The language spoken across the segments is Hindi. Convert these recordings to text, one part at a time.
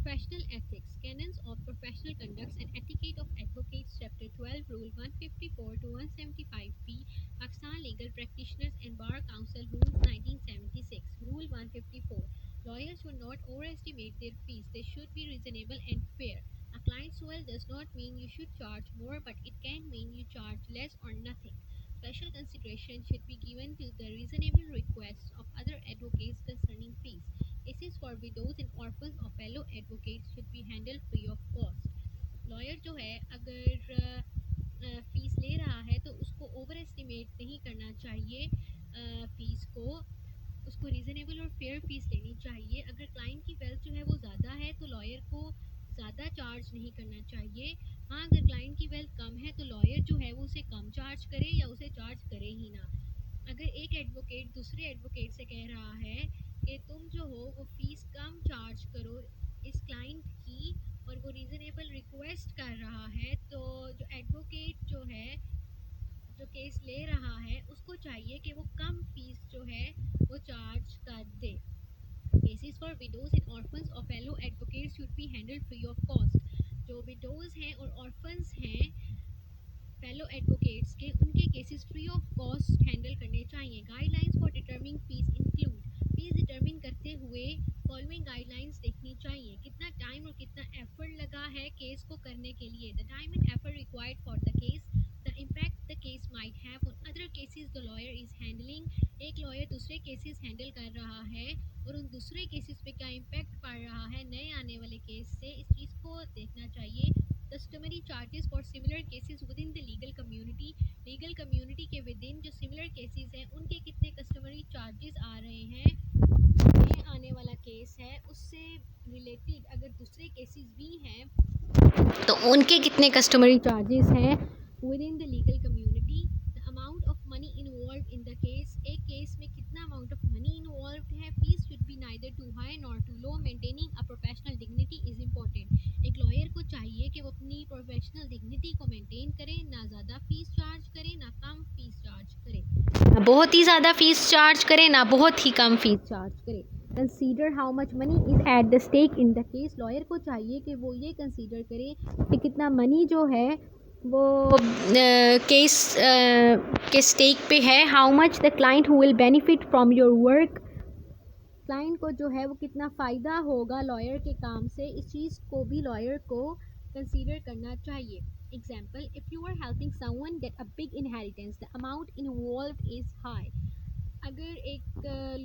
Professional Ethics, Canons of Professional Conducts and Etiquette of Advocates, Chapter 12, Rule 154 to 175p, Pakistan Legal Practitioners and Bar Council Rules 1976. Rule 154. Lawyers should not overestimate their fees. They should be reasonable and fair. A client's well does not mean you should charge more, but it can mean you charge less or nothing. Special consideration should be given to the reasonable requests of other advocates concerning fees. Cases for widows and orphans of fellow advocates should be handled free of cost. Lawyer जो है अगर फ़ीस ले रहा है तो उसको ओवर एस्टिमेट नहीं करना चाहिए फ़ीस को, उसको रीज़नेबल और फेयर फ़ीस लेनी चाहिए। अगर क्लाइंट की वेल्थ जो है वो ज़्यादा है तो लॉयर को ज़्यादा चार्ज नहीं करना चाहिए। हाँ, अगर क्लाइंट की वेल्थ कम है तो लॉयर जो है वो उसे कम चार्ज करे या उसे चार्ज करे ही ना। अगर एक एडवोकेट दूसरे एडवोकेट से कह रहा है कि तुम जो हो वो फ़ीस कम चार्ज करो इस क्लाइंट की, और वो रीज़नेबल रिक्वेस्ट कर रहा है, तो जो एडवोकेट जो है जो केस ले रहा है उसको चाहिए कि वो कम फीस जो है वो चार्ज कर दे। Cases for widows and orphans of fellow advocates should be handled free of cost. जो विडोज हैं और ऑर्फन्स हैं फेलो एडवोकेट्स के, उनके cases free of cost handle करने चाहिए। Guidelines for determining fees include, fees determine करते हुए फॉलोइंग गाइडलाइंस देखनी चाहिए। कितना टाइम और कितना एफर्ट लगा है केस को करने के लिए, the time and effort required for the case, the impact the case might have on other cases the lawyer is handling. एक लॉयर दूसरे केसेस हैंडल कर रहा है और उन दूसरे केसेस पे क्या इम्पैक्ट पड़ रहा है नए आने वाले केस से, इस चीज़ को देखना चाहिए। Customary charges for similar cases with in the legal community के विद इन जो सिमिलर केसेस हैं उनके कितने कस्टमरी चार्जेस आ रहे हैं, नए आने वाला केस है उससे रिलेटेड अगर दूसरे केसेस भी हैं तो उनके कितने कस्टमरी चार्जेस हैं within the legal community. The amount of money involve in the case, एक केस में कितना अमाउंट ऑफ मनी इन्वॉल्व है। Fees should be neither too high nor too low, maintaining a professional dignity is important. एक लॉयर को चाहिए कि वो अपनी प्रोफेशनल डिग्निटी को मेंटेन करे, ना ज़्यादा फीस चार्ज करे ना कम फीस चार्ज करे, ना बहुत ही ज़्यादा फीस चार्ज करे ना बहुत ही कम फीस चार्ज करे। Consider how much money is at the stake in the case, lawyer को चाहिए कि वो ये कंसीडर करे कि कितना मनी जो है वो केस के स्टेक पे है। How much the client who will benefit from your work, client को जो है वो कितना फ़ायदा होगा लॉयर के काम से, इस चीज़ को भी लॉयर को कंसीडर करना चाहिए। Example, if you are helping someone get a big inheritance the amount involved is high. अगर एक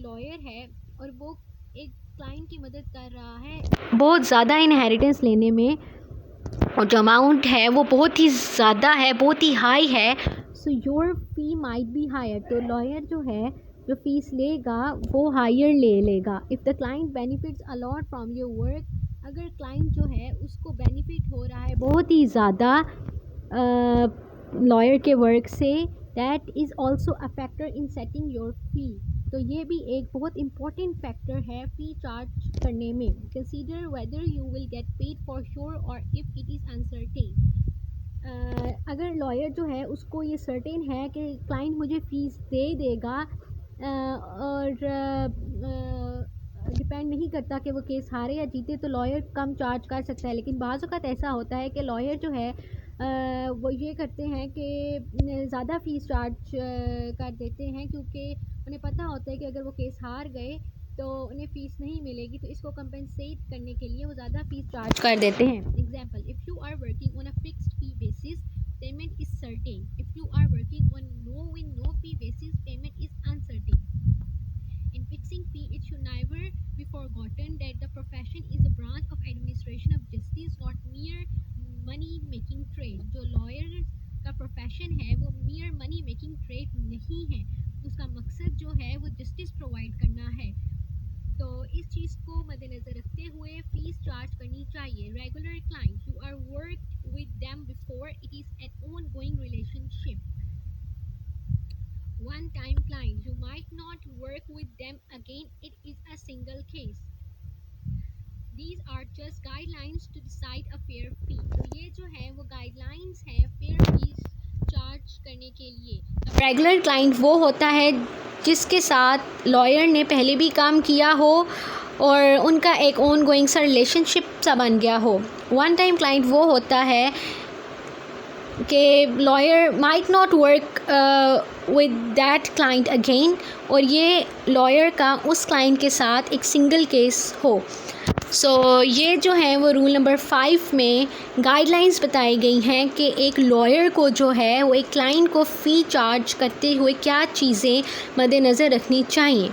लॉयर है और वो एक क्लाइंट की मदद कर रहा है बहुत ज़्यादा इनहेरिटेंस लेने में, और जो अमाउंट है वो बहुत ही ज़्यादा है, बहुत ही हाई है, so your fee might be higher, तो लॉयर जो है जो फीस लेगा वो हायर ले लेगा। If the client benefits a lot from your work, अगर क्लाइंट जो है उसको बेनिफिट हो रहा है बहुत ही ज़्यादा लॉयर के वर्क से, that is also a factor in setting your फी, तो ये भी एक बहुत इंपॉर्टेंट फैक्टर है फ़ी चार्ज करने में। Consider whether you will get paid for sure और इफ़ इट इज़ अनसर्टेन। अगर लॉयर जो है उसको ये सर्टेन है कि क्लाइंट मुझे फ़ीस दे देगा और डिपेंड नहीं करता कि वो केस हारे या जीते, तो लॉयर कम चार्ज कर सकता है। लेकिन बाज़ औक़ात ऐसा होता है कि लॉयर जो है वो ये करते हैं कि ज़्यादा फ़ीस चार्ज कर देते हैं, क्योंकि उन्हें पता होता है कि अगर वो केस हार गए तो उन्हें फ़ीस नहीं मिलेगी, तो इसको कंपेंसेट करने के लिए वो ज़्यादा फ़ीस चार्ज कर देते हैं। Example, if you are working on a fixed fee basis payment is certain, if you are working on no win no fee basis payment is uncertain. In fixing fee, it should never be forgotten that the profession is a branch of administration of justice, not mere money making trade. जो lawyers का profession है वो mere money making trade नहीं है, उसका मकसद जो है वो justice provide करना है। तो इस चीज़ को मद्देनज़र रखते हुए फ़ीस चार्ज करनी चाहिए। Regular client, you are work with them before, it is an ongoing relationship. One time client, you might not work with them again, it is a single case. These are just guidelines to decide a fair fee. तो ये जो है वो guidelines हैं fair fees चार्ज करने के लिए। रेगुलर क्लाइंट वो होता है जिसके साथ लॉयर ने पहले भी काम किया हो और उनका एक ऑन गोइंग सा रिलेशनशिप सा बन गया हो। वन टाइम क्लाइंट वो होता है कि lawyer might not work with that client again, और ये लॉयर का उस क्लाइंट के साथ एक सिंगल केस हो। ये जो है वो रूल नंबर 5 में गाइडलाइंस बताई गई हैं कि एक लॉयर को जो है वो एक क्लाइंट को फ़ी चार्ज करते हुए क्या चीज़ें मद्देनज़र रखनी चाहिए।